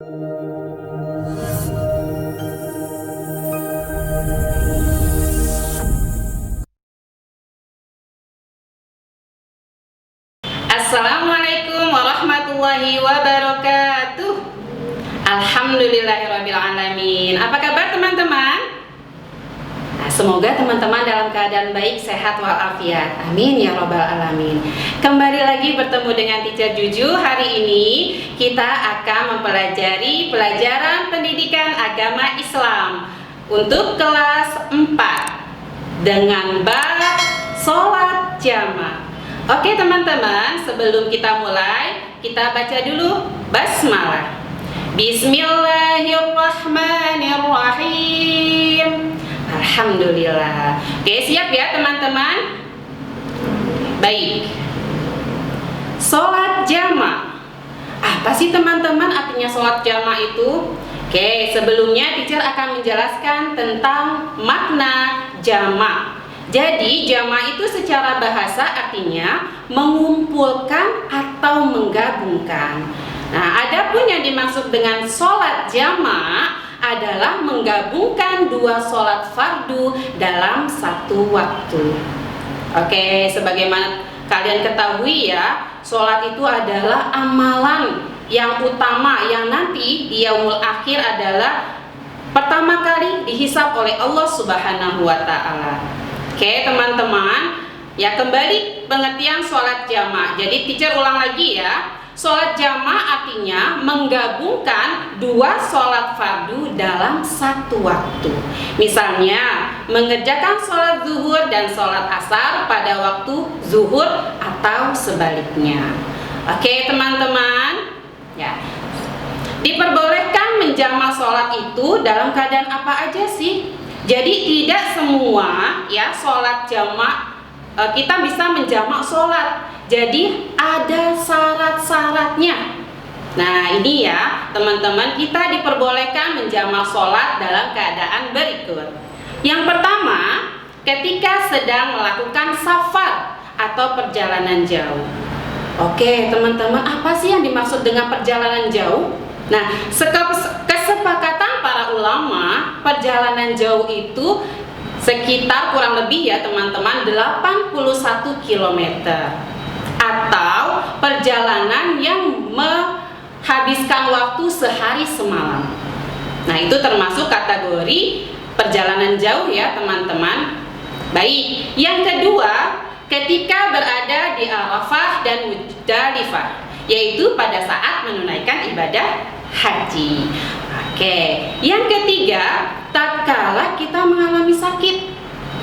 Assalamualaikum warahmatullahi wabarakatuh. Alhamdulillahirabbil alamin. Apa kabar teman-teman? Nah, semoga teman-teman dalam keadaan baik, sehat walafiat. Amin ya rabbal alamin. Kembali lagi bertemu dengan Teacher Juju. Hari ini kita akan mempelajari pelajaran pendidikan agama Islam untuk kelas 4 dengan bab sholat jamaah. Oke teman-teman, sebelum kita mulai, kita baca dulu basmalah. Bismillahirrahmanirrahim. Alhamdulillah. Oke, siap ya teman-teman? Baik. Sholat jamaah. Apa sih teman-teman artinya sholat jamaah itu? Oke, sebelumnya teacher akan menjelaskan tentang makna jamaah. Jadi jamaah itu secara bahasa artinya mengumpulkan atau menggabungkan. Nah, adapun yang dimaksud dengan sholat jamaah adalah menggabungkan dua sholat fardu dalam satu waktu. Oke, sebagaimana kalian ketahui ya, sholat itu adalah amalan yang utama yang nanti di yaumul akhir adalah pertama kali dihisab oleh Allah Subhanahu wa Ta'ala. Oke teman-teman, ya kembali pengertian sholat jamaah. Jadi teacher ulang lagi ya. Sholat jamaah artinya menggabungkan dua sholat fardu dalam satu waktu. Misalnya mengerjakan sholat zuhur dan sholat asar pada waktu zuhur atau sebaliknya. Oke teman-teman, ya diperbolehkan menjamak sholat itu dalam keadaan apa aja sih? Jadi tidak semua ya sholat jamaah kita bisa menjamak sholat. Jadi ada syarat-syaratnya. Nah ini ya teman-teman, kita diperbolehkan menjamak sholat dalam keadaan berikut. Yang pertama, ketika sedang melakukan safar atau perjalanan jauh. Oke teman-teman, apa sih yang dimaksud dengan perjalanan jauh? Nah, kesepakatan para ulama, perjalanan jauh itu sekitar kurang lebih ya teman-teman 81 km atau perjalanan yang menghabiskan waktu sehari semalam. Nah, itu termasuk kategori perjalanan jauh ya teman-teman. Baik, yang kedua, ketika berada di Arafah dan Muzdalifah, yaitu pada saat menunaikan ibadah haji. Oke, yang ketiga, tatkala kita mengalami sakit.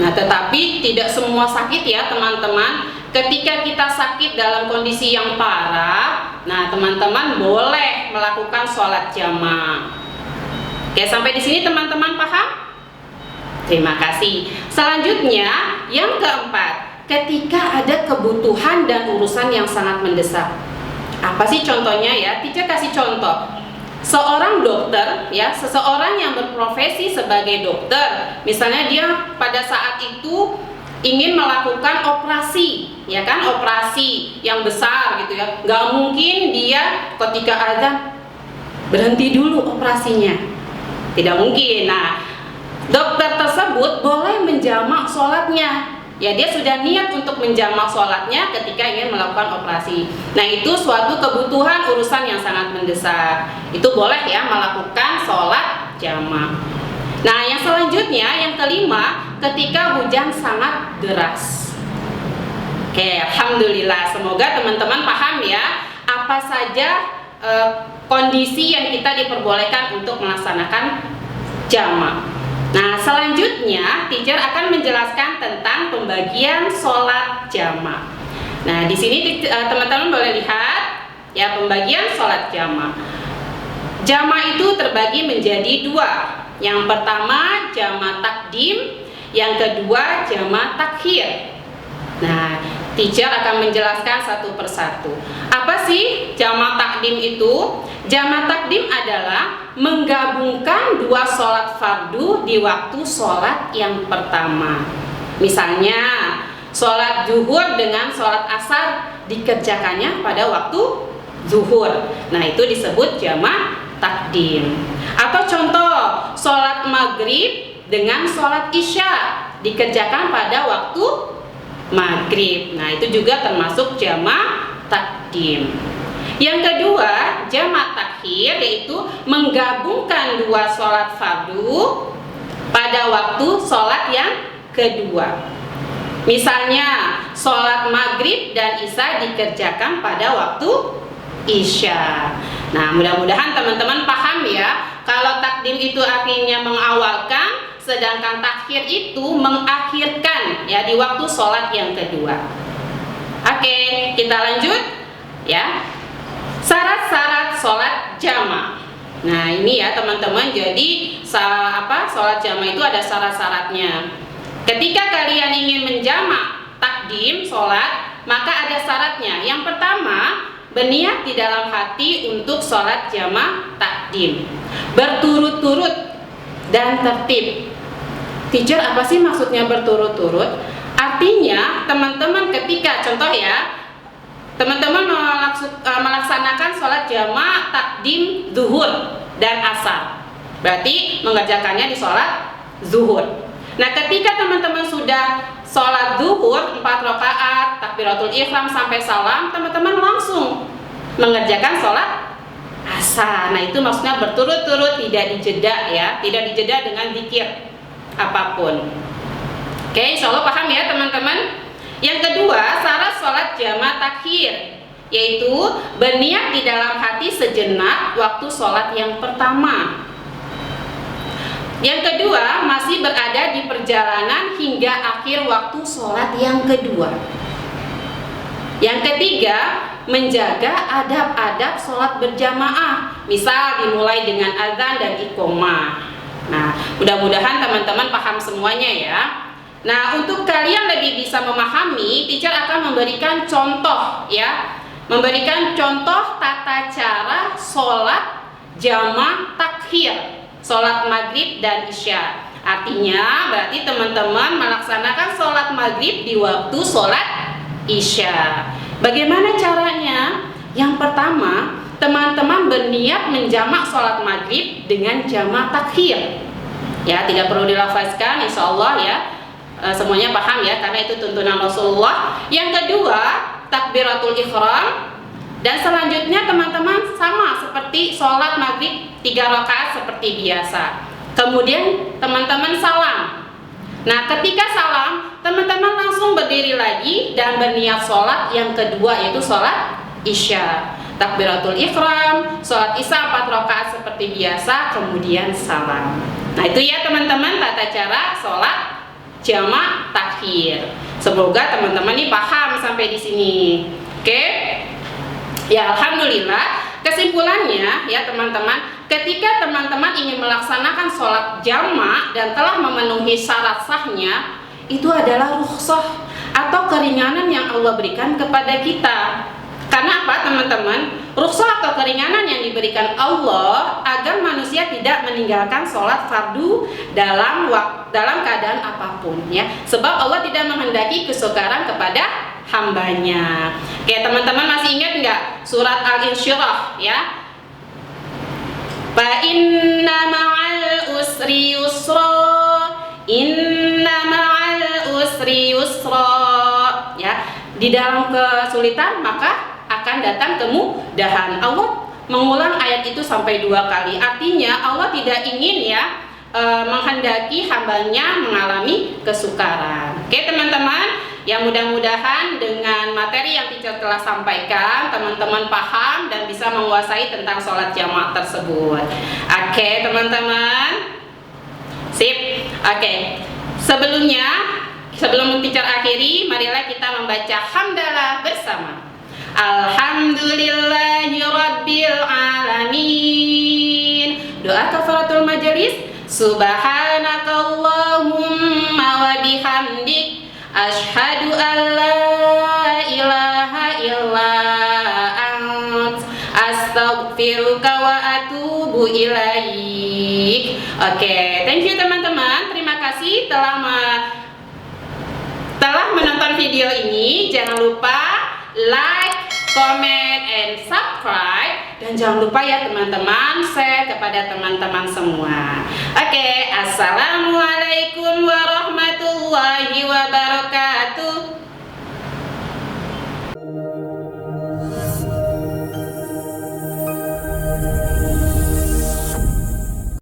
Nah, tetapi tidak semua sakit ya teman-teman. Ketika kita sakit dalam kondisi yang parah, nah teman-teman boleh melakukan sholat jamaah. Oke, sampai di sini teman-teman paham? Terima kasih. Selanjutnya, yang keempat, ketika ada kebutuhan dan urusan yang sangat mendesak. Apa sih contohnya ya? Teacher kasih contoh. Seorang dokter ya, seseorang yang berprofesi sebagai dokter, misalnya dia pada saat itu ingin melakukan operasi, ya kan, operasi yang besar gitu ya. Gak mungkin dia ketika azan berhenti dulu operasinya, tidak mungkin. Nah, dokter tersebut boleh menjamak sholatnya. Ya, dia sudah niat untuk menjamak sholatnya ketika ingin melakukan operasi. Nah, itu suatu kebutuhan urusan yang sangat mendesak. Itu boleh ya melakukan sholat jamaah. Nah, yang selanjutnya, yang kelima, ketika hujan sangat deras. Oke, alhamdulillah. Semoga teman-teman paham ya apa saja kondisi yang kita diperbolehkan untuk melaksanakan jamaah. Nah, selanjutnya teacher akan menjelaskan tentang pembagian sholat jamaah. Nah, di sini teman-teman boleh lihat ya pembagian sholat jamaah. Jamaah itu terbagi menjadi dua. Yang pertama jamaah takdim, yang kedua jamaah takhir. Nah, teacher akan menjelaskan satu persatu. Apa sih jamaah takdim itu? Jamaah takdim adalah menggabungkan dua sholat fardu di waktu sholat yang pertama. Misalnya sholat zuhur dengan sholat asar dikerjakannya pada waktu zuhur. Nah, itu disebut jamaah takdim. Atau contoh, sholat maghrib dengan sholat isya dikerjakan pada waktu maghrib. Nah, itu juga termasuk jamak takdim. Yang kedua, jamak takhir, yaitu menggabungkan dua sholat fardu pada waktu sholat yang kedua. Misalnya, sholat maghrib dan isya dikerjakan pada waktu isya. Nah, mudah-mudahan teman-teman paham ya. Kalau takdim itu artinya mengawalkan, sedangkan takhir itu mengakhirkan ya di waktu sholat yang kedua. Oke, kita lanjut ya. Syarat-syarat sholat jamak. Nah, ini ya teman-teman. Jadi sholat jamak itu ada syarat-syaratnya. Ketika kalian ingin menjamak takdim sholat, maka ada syaratnya. Yang pertama, berniat di dalam hati untuk sholat jamak takdim, berturut-turut dan tertib. Teacher, apa sih maksudnya berturut-turut? Artinya teman-teman ketika contoh ya, teman-teman melaksanakan sholat jamak takdim zuhur dan asar, berarti mengerjakannya di sholat zuhur. Nah, ketika teman-teman sudah sholat zuhur 4 rakaat, takbiratul ihram sampai salam, teman-teman langsung mengerjakan sholat asar. Nah, itu maksudnya berturut-turut, tidak dijeda ya, tidak dijeda dengan zikir apapun. Oke, insya Allah paham ya teman-teman. Yang kedua, syarat sholat jamak takhir, yaitu berniat di dalam hati sejenak waktu sholat yang pertama. Yang kedua, masih berada di perjalanan hingga akhir waktu sholat yang kedua. Yang ketiga, menjaga adab-adab sholat berjamaah, misal dimulai dengan azan dan iqomah. Nah, mudah-mudahan teman-teman paham semuanya ya. Nah, untuk kalian lebih bisa memahami, teacher akan memberikan contoh ya, memberikan contoh tata cara sholat jamak takhir, sholat maghrib dan isya. Artinya berarti teman-teman melaksanakan sholat maghrib di waktu sholat isya. Bagaimana caranya? Yang pertama, teman-teman berniat menjamak sholat maghrib dengan jamak takhir. Ya, tidak perlu dilafazkan, insya Allah ya. Semuanya paham ya, karena itu tuntunan Rasulullah. Yang kedua, takbiratul ihram. Dan selanjutnya teman-teman sama seperti sholat maghrib 3 rakaat seperti biasa. Kemudian teman-teman salam. Nah, ketika salam, teman-teman langsung berdiri lagi dan berniat sholat yang kedua, yaitu sholat isya. Takbiratul ihram, sholat isya 4 rakaat seperti biasa, kemudian salam. Nah, itu ya teman-teman tata cara sholat jamak takhir. Semoga teman-teman ini paham sampai di sini. Oke? Ya, alhamdulillah. Kesimpulannya ya teman-teman, ketika teman-teman ingin melaksanakan sholat jamak dan telah memenuhi syarat sahnya, itu adalah rukhsah atau keringanan yang Allah berikan kepada kita. Karena apa teman-teman? Rukhsah atau keringanan yang diberikan Allah agar manusia tidak meninggalkan sholat fardu dalam keadaan apapun ya. Sebab Allah tidak menghendaki kesukaran kepada hambanya. Oke, teman-teman masih ingat nggak surat Al-Insyirah ya? Fa inna ma'al usri yusra, inna ma'al usri yusra ya. Di dalam kesulitan maka akan datang kemudahan. Allah mengulang ayat itu sampai 2 kali. Artinya Allah tidak ingin ya menghendaki hambanya mengalami kesukaran. Oke teman-teman, ya mudah-mudahan dengan materi yang teacher telah sampaikan, teman-teman paham dan bisa menguasai tentang sholat jamak tersebut. Oke teman-teman, sip. Oke, sebelum teacher akhiri, marilah kita membaca hamdalah bersama. Alhamdulillahi Rabbil Alamin. Doa kafaratul majelis. Subhanakallahumma wa bihamdik, asyhadu an la ilaha illa ant, astaghfiruka wa atubu ilaik. Oke, thank you teman-teman. Terima kasih telah menonton video ini. Jangan lupa like, comment, and subscribe. Dan jangan lupa ya teman-teman, share kepada teman-teman semua. Oke, assalamualaikum warahmatullahi wabarakatuh.